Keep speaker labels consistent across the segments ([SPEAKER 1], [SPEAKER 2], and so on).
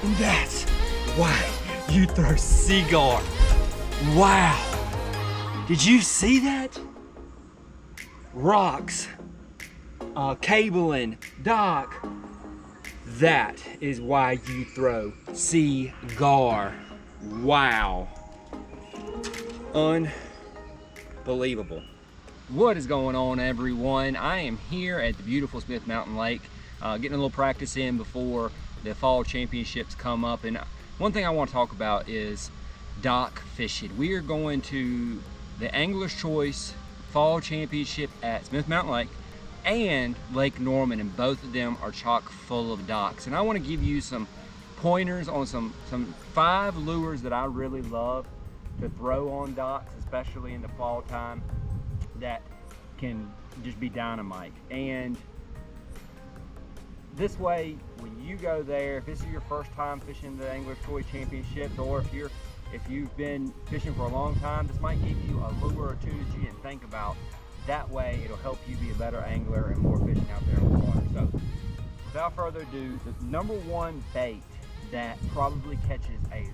[SPEAKER 1] And that's why you throw cigar. Wow. Did you see that? Rocks, cabling, dock. That is why you throw cigar. Wow. Unbelievable. What is going on, everyone? I am here at the beautiful Smith Mountain Lake, getting a little practice in before the fall championships come up. And one thing I want to talk about is dock fishing. We are going to the Angler's Choice Fall Championship at Smith Mountain Lake and Lake Norman, and both of them are chock full of docks. And I want to give you some pointers on some 5 lures that I really love to throw on docks, especially in the fall time, that can just be dynamite. And this way, when you go there, if this is your first time fishing the Angler's Choice Championships, or if you've been fishing for a long time, this might give you a lure or two that you didn't think about. That way, it'll help you be a better angler and more fishing out there on the water. So, without further ado, the number 1 bait that probably catches a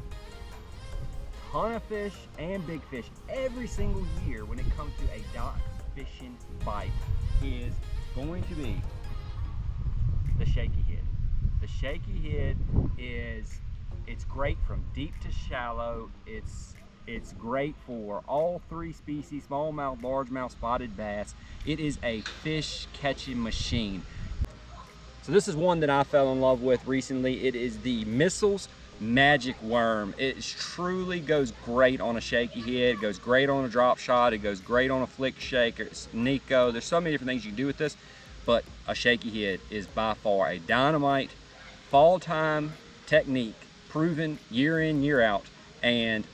[SPEAKER 1] ton of fish and big fish every single year when it comes to a dock fishing bite is going to be the shaky head. The shaky head it's great from deep to shallow. It's great for all 3 species: smallmouth, largemouth, spotted bass. It is a fish catching machine. So this is one that I fell in love with recently. It is the Missiles Magic Worm. It truly goes great on a shaky head. It goes great on a drop shot. It goes great on a flick shake. It's Nico. There's so many different things you can do with this, but a shaky head is by far a dynamite fall time technique, proven year in, year out. And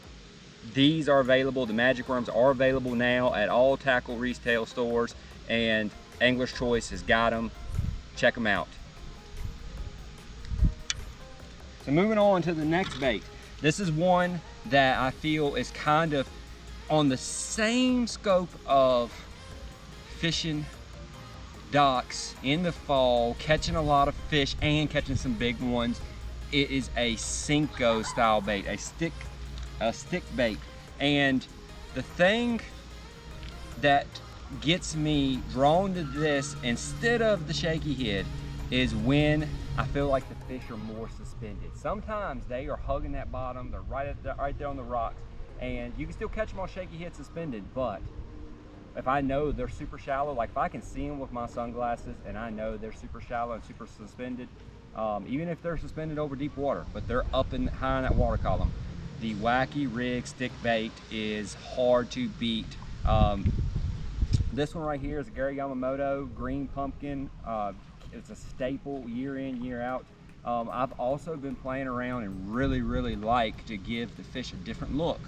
[SPEAKER 1] these are available. The Magic Worms are available now at all tackle retail stores, and Angler's Choice has got them. Check them out. So moving on to the next bait. This is one that I feel is kind of on the same scope of fishing docks in the fall, catching a lot of fish and catching some big ones. It is a Cinco style bait, a stick bait. And the thing that gets me drawn to this instead of the shaky head is when I feel like the fish are more suspended. Sometimes they are hugging that bottom, they're right there on the rocks, and you can still catch them on shaky head suspended. But if I know they're super shallow, like if I can see them with my sunglasses and I know they're super shallow and super suspended, even if they're suspended over deep water, but they're up and high in that water column, the Wacky Rig stick bait is hard to beat. This one right here is a Gary Yamamoto Green Pumpkin. It's a staple year in, year out. I've also been playing around and really like to give the fish a different look.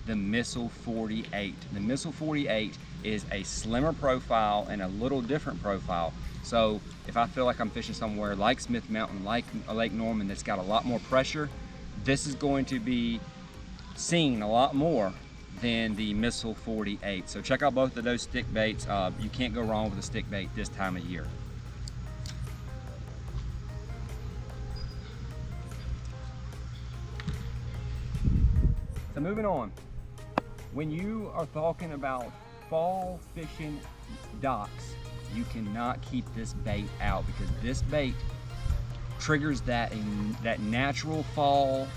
[SPEAKER 1] The Missile 48. The Missile 48 is a slimmer profile and a little different profile. So if I feel like I'm fishing somewhere like Smith Mountain, like Lake Norman, that's got a lot more pressure, this is going to be seen a lot more than the Missile 48. So check out both of those stick baits. You can't go wrong with a stick bait this time of year. So moving on, when you are talking about fall fishing docks, you cannot keep this bait out, because this bait triggers that natural fall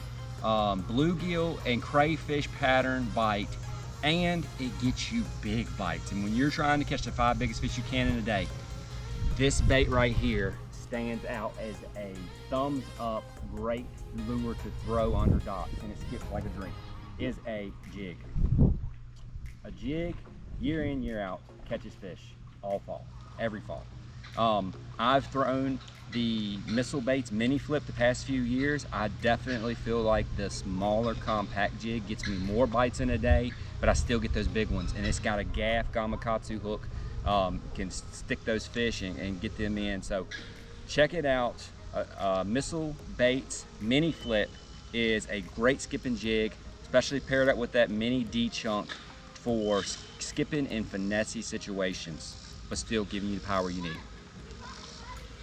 [SPEAKER 1] bluegill and crayfish pattern bite, and it gets you big bites. And when you're trying to catch the 5 biggest fish you can in a day, this bait right here stands out as a thumbs up great lure to throw under docks, and it skips like a dream. Is a jig. A jig, year in, year out, catches fish all fall, every fall. I've thrown the missile baits mini flip the past few years. I definitely feel like the smaller compact jig gets me more bites in a day, but I still get those big ones. And it's got a gaff gamakatsu hook, can stick those fish and get them in. So check it out. Missile baits mini flip is a great skipping jig, especially paired up with that mini D chunk for skipping in finessey situations, but still giving you the power you need.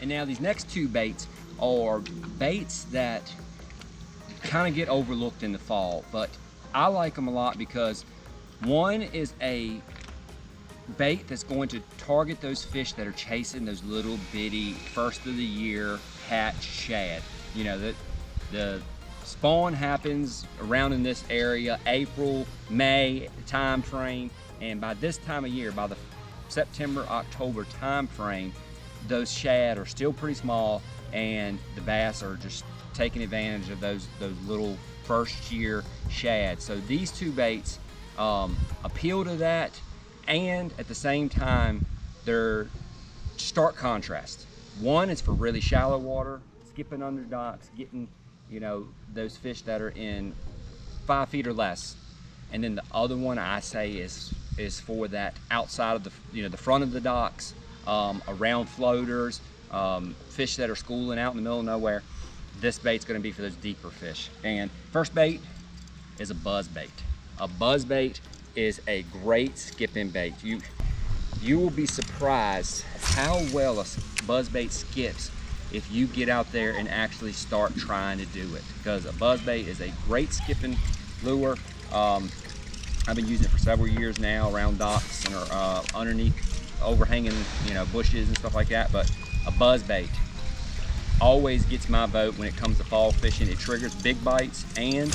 [SPEAKER 1] And now these next 2 baits are baits that kind of get overlooked in the fall, but I like them a lot because one is a bait that's going to target those fish that are chasing those little bitty first of the year hatch shad. You know, the spawn happens around in this area, April, May time frame, and by this time of year, by the September, October time frame, those shad are still pretty small, and the bass are just taking advantage of those little first year shad. So these two baits appeal to that, and at the same time, they're stark contrast. One is for really shallow water, skipping under docks, getting, you know, those fish that are in 5 feet or less. And then the other one I say is for that outside of the, you know, the front of the docks, around floaters, fish that are schooling out in the middle of nowhere. This bait's gonna be for those deeper fish. And first bait is a buzz bait. A buzz bait is a great skipping bait. You will be surprised how well a buzz bait skips if you get out there and actually start trying to do it, because a buzz bait is a great skipping lure. I've been using it for several years now around docks and underneath overhanging, you know, bushes and stuff like that. But a buzz bait always gets my vote when it comes to fall fishing. It triggers big bites, and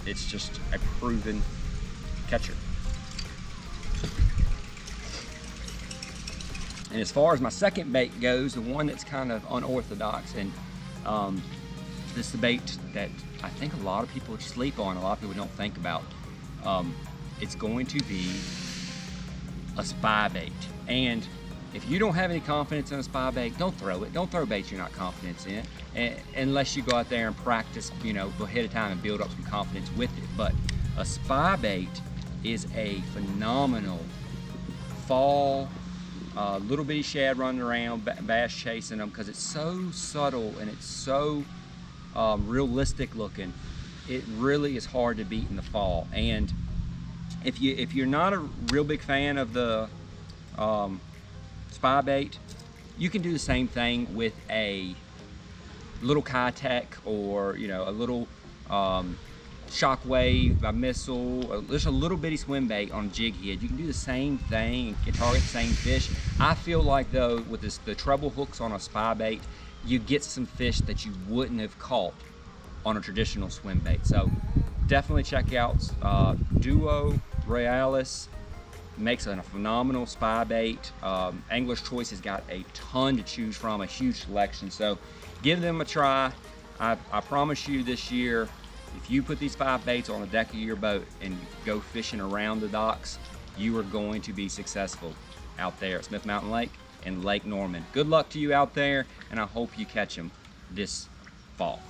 [SPEAKER 1] it's just a proven catcher. And as far as my second bait goes, the one that's kind of unorthodox, and this is the bait that I think a lot of people sleep on, a lot of people don't think about. It's going to be a spy bait. And if you don't have any confidence in a spy bait, don't throw it. Don't throw baits you're not confident in, unless you go out there and practice, you know, ahead of time and build up some confidence with it. But a spy bait is a phenomenal fall, little bitty shad running around, bass chasing them, because it's so subtle and it's so realistic looking. It really is hard to beat in the fall. And if you're not a real big fan of the spy bait, you can do the same thing with a little Kitech, or, you know, a little shockwave by missile, just a little bitty swim bait on a jig head. You can do the same thing and target the same fish. I feel like though, with the treble hooks on a spy bait, you get some fish that you wouldn't have caught on a traditional swim bait. So definitely check out Duo Realis. Makes a phenomenal spy bait. Angler's Choice has got a ton to choose from, a huge selection. So give them a try. I promise you this year, if you put these 5 baits on the deck of your boat and go fishing around the docks, you are going to be successful out there at Smith Mountain Lake and Lake Norman. Good luck to you out there, and I hope you catch them this fall.